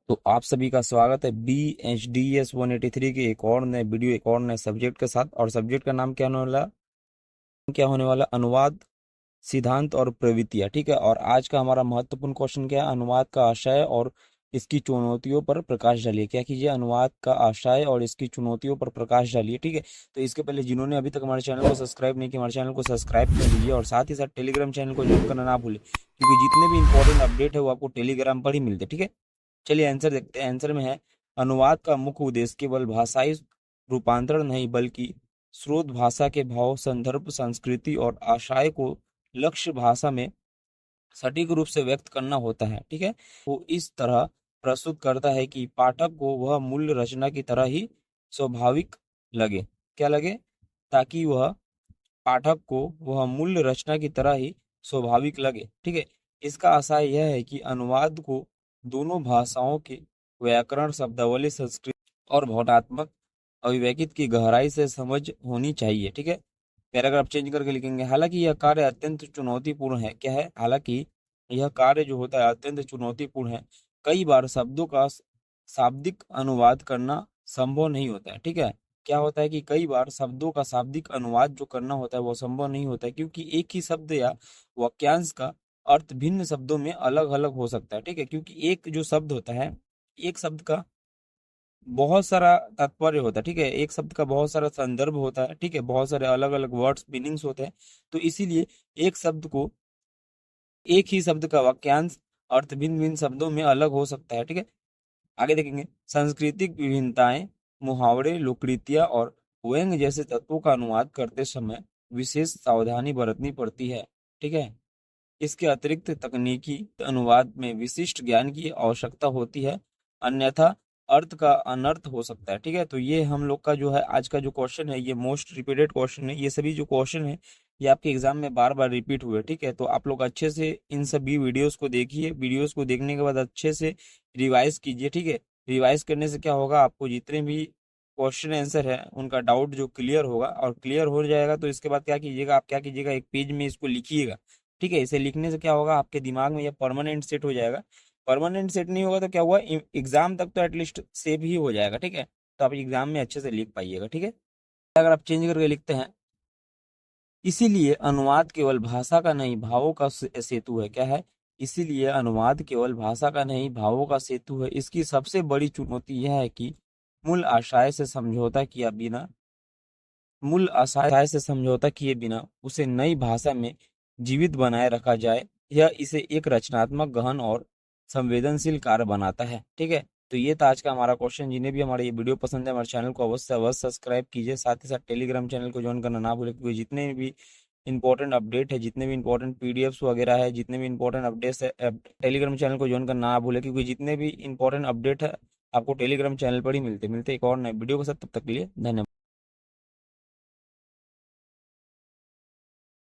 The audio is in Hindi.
तो आप सभी का स्वागत है BHDS 183 के एक और नए वीडियो, एक और नए सब्जेक्ट के साथ। और सब्जेक्ट का नाम क्या होने वाला अनुवाद सिद्धांत और प्रवृत्तियां। ठीक है। और आज का हमारा महत्वपूर्ण क्वेश्चन क्या है? अनुवाद का आशय और इसकी चुनौतियों पर प्रकाश डालिए। क्या कीजिए? अनुवाद का आशय और इसकी चुनौतियों पर प्रकाश डालिए। ठीक है। तो इसके पहले जिन्होंने अभी तक हमारे चैनल को सब्सक्राइब नहीं किया, हमारे चैनल को सब्सक्राइब कर लीजिए और साथ ही साथ टेलीग्राम चैनल को ज्वाइन करना ना भूलें, क्योंकि जितने भी इंपॉर्टेंट अपडेट है वो आपको टेलीग्राम पर ही मिलते हैं। ठीक है। चलिए आंसर देखते हैं। आंसर में है, अनुवाद का मुख्य उद्देश्य केवल भाषाई रूपांतरण नहीं बल्कि स्रोत भाषा के भाव, संदर्भ, संस्कृति और आशय को लक्ष्य भाषा में सटीक रूप से व्यक्त करना होता है। ठीक है। वो इस तरह प्रस्तुत करता है कि पाठक को वह मूल रचना की तरह ही स्वाभाविक लगे। क्या लगे? ताकि वह पाठक को वह मूल रचना की तरह ही स्वाभाविक लगे। ठीक है। इसका आशय यह है कि अनुवाद को दोनों भाषाओं के व्याकरण, शब्दावली, संस्कृत और भावनात्मक अभिव्यक्ति की गहराई से समझ होनी चाहिए। ठीक है। पैराग्राफ चेंज करके लिखेंगे, हालांकि यह कार्य अत्यंत चुनौतीपूर्ण है। क्या है? हालांकि यह कार्य जो होता है अत्यंत चुनौतीपूर्ण है। कई बार शब्दों का शाब्दिक अनुवाद करना संभव नहीं होता है। ठीक है। क्या होता है कि कई बार शब्दों का शाब्दिक अनुवाद जो करना होता है वो संभव नहीं होता है, क्योंकि एक ही शब्द या वाक्यांश का अर्थ भिन्न शब्दों में अलग अलग हो सकता है। ठीक है। क्योंकि एक जो शब्द होता है, एक शब्द का बहुत सारा तात्पर्य होता है। ठीक है। एक शब्द का बहुत सारा संदर्भ होता है। ठीक है। बहुत सारे अलग अलग वर्ड्स मीनिंग्स होते हैं। तो इसीलिए एक शब्द को, एक ही शब्द का वाक्यांश अर्थ भिन्न भिन्न शब्दों में अलग हो सकता है। ठीक है। आगे देखेंगे, सांस्कृतिक विभिन्नताएं, मुहावरे, लोकरीतियां और व्यंग जैसे तत्वों का अनुवाद करते समय विशेष सावधानी बरतनी पड़ती है। ठीक है। इसके अतिरिक्त तकनीकी अनुवाद में विशिष्ट ज्ञान की आवश्यकता होती है, अन्यथा अर्थ का अनर्थ हो सकता है। ठीक है। तो ये हम लोग का जो है आज का जो क्वेश्चन है, ये मोस्ट रिपीटेड क्वेश्चन है। ये सभी जो क्वेश्चन है ये आपके एग्जाम में बार बार रिपीट हुए। ठीक है। तो आप लोग अच्छे से इन सभी वीडियोस को देखिए। वीडियोस को देखने के बाद अच्छे से रिवाइज कीजिए। ठीक है। रिवाइज करने से क्या होगा, आपको जितने भी क्वेश्चन आंसर है उनका डाउट जो क्लियर होगा, और क्लियर हो जाएगा तो इसके बाद क्या कीजिएगा, आप क्या कीजिएगा, एक पेज में इसको लिखिएगा। ठीक है। इसे लिखने से क्या होगा, आपके दिमाग में ये परमानेंट सेट हो जाएगा। परमानेंट सेट नहीं होगा तो क्या हुआ, एग्जाम तक तो एटलीस्ट सेव ही हो जाएगा। ठीक है। तो आप एग्जाम में अच्छे से लिख पाइएगा। ठीक है। अगर आप चेंज करके लिखते हैं, इसीलिए अनुवाद केवल भाषा का नहीं भावों का सेतु है। क्या है? इसीलिए अनुवाद केवल भाषा का नहीं भावों का सेतु है। इसकी सबसे बड़ी चुनौती यह है कि मूल आशय से समझौता किया बिना मूल आशय से समझौता किए बिना उसे नई भाषा में जीवित बनाए रखा जाए, यह इसे एक रचनात्मक, गहन और संवेदनशील कार्य बनाता है। ठीक है। तो ये था आज का हमारा क्वेश्चन। जिन्हें भी हमारा ये वीडियो पसंद है, हमारे चैनल को अवश्य अवश्य सब्सक्राइब कीजिए। साथ ही साथ टेलीग्राम चैनल को ज्वाइन करना ना भूलें, क्योंकि जितने भी इंपॉर्टेंट अपडेट है, जितने भी इंपॉर्टेंट पीडीएफ्स वगैरह है, जितने भी इंपॉर्टेंट अपडेट्स है, टेलीग्राम चैनल को ज्वाइन करना ना भूलें, क्योंकि जितने भी इंपॉर्टेंट अपडेट है आपको टेलीग्राम चैनल पर ही मिलते मिलते एक और नए वीडियो के साथ। तब तक के लिए धन्यवाद।